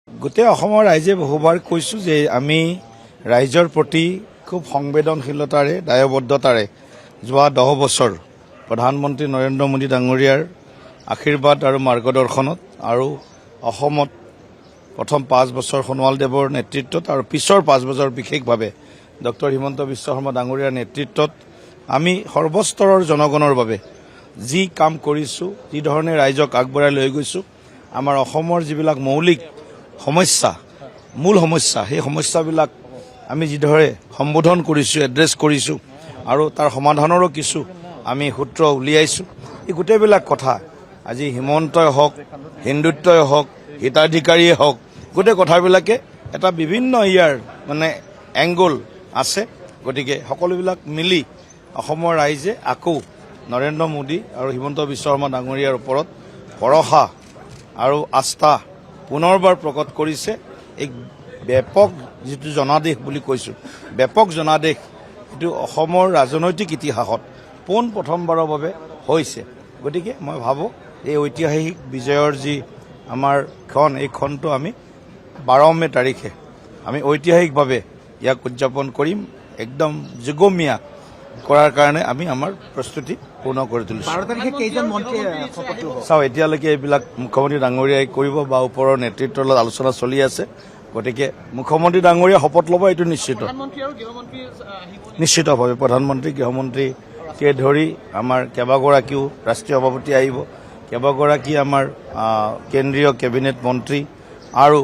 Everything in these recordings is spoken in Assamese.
গোটেই অসমৰ ৰাইজে বহুবাৰ কৈছোঁ যে আমি ৰাইজৰ প্ৰতি খুব সংবেদনশীলতাৰে দায়বদ্ধতাৰে যোৱা 10 বছৰ প্ৰধানমন্ত্ৰী নৰেন্দ্ৰ মোদী ডাঙৰীয়াৰ আশীৰ্বাদ আৰু মাৰ্গদৰ্শনত আৰু অসমত প্ৰথম 5 বছৰ সোণোৱাল দেৱৰ নেতৃত্বত আৰু পিছৰ 5 বছৰ বিশেষভাৱে ডক্টৰ হিমন্ত বিশ্ব শৰ্মা ডাঙৰীয়াৰ নেতৃত্বত আমি সৰ্বস্তৰৰ জনগণৰ বাবে যি কাম কৰিছোঁ, যি ধৰণে ৰাইজক আগবঢ়াই লৈ গৈছোঁ, আমাৰ অসমৰ যিবিলাক মৌলিক সমস্যা, মূল সমস্যা, সেই সমস্যাবিলাক আমি যিদৰে সম্বোধন কৰিছোঁ, এড্ৰেছ কৰিছোঁ আৰু তাৰ সমাধানৰো কিছু আমি সূত্ৰ উলিয়াইছোঁ। এই গোটেইবিলাক কথা আজি হিমন্তই হওক, হিন্দুত্বই হওক, হিতাধিকাৰীয়ে হওক, গোটেই কথাবিলাকে এটা বিভিন্ন এংগল আছে। গতিকে সকলোবিলাক মিলি অসমৰ ৰাইজে আকৌ নৰেন্দ্ৰ মোদী আৰু হিমন্ত বিশ্ব শৰ্মা ডাঙৰীয়াৰ ওপৰত ভৰসা আৰু আস্থা পুনৰবাৰ প্ৰকট কৰিছে। এক ব্যাপক যিটো জনাদেশ বুলি কৈছোঁ, ব্যাপক জনাদেশ এইটো অসমৰ ৰাজনৈতিক ইতিহাসত প্ৰথমবাৰৰ বাবে হৈছে। গতিকে মই ভাবোঁ এই ঐতিহাসিক বিজয়ৰ যি আমাৰ এই ক্ষণটো আমি 12 মে তাৰিখে আমি ঐতিহাসিকভাৱে ইয়াক উদযাপন কৰিম। একদম যুগমীয়া কৰাৰ কাৰণে আমি আমাৰ প্ৰস্তুতি পূৰ্ণ কৰি তুলিছোঁ। চাওঁ, এতিয়ালৈকে এইবিলাক মুখ্যমন্ত্ৰী ডাঙৰীয়াই কৰিব বা ওপৰৰ নেতৃত্বৰ লগত আলোচনা চলি আছে। গতিকে মুখ্যমন্ত্ৰী ডাঙৰীয়া শপত ল'ব, এইটো নিশ্চিতভাৱে প্ৰধানমন্ত্ৰী, গৃহমন্ত্ৰীকে ধৰি আমাৰ কেইবাগৰাকীও ৰাষ্ট্ৰীয় সভাপতি আহিব, কেইবাগৰাকী আমাৰ কেন্দ্ৰীয় কেবিনেট মন্ত্ৰী আৰু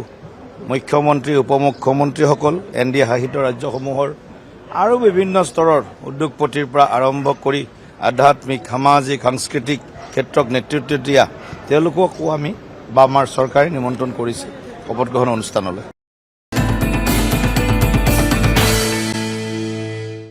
মুখ্যমন্ত্ৰী, উপমুখ্যমন্ত্ৰীসকল, NDA শাসিত ৰাজ্যসমূহৰ আৰু বিভিন্ন স্তৰৰ উদ্যোগপতিৰ পৰা আৰম্ভ কৰি আধ্যাত্মিক, সামাজিক, সাংস্কৃতিক ক্ষেত্ৰত নেতৃত্ব দিয়া তেওঁলোককো আমি বা আমাৰ চৰকাৰে নিমন্ত্ৰণ কৰিছে শপত গ্ৰহণ অনুষ্ঠানলৈ।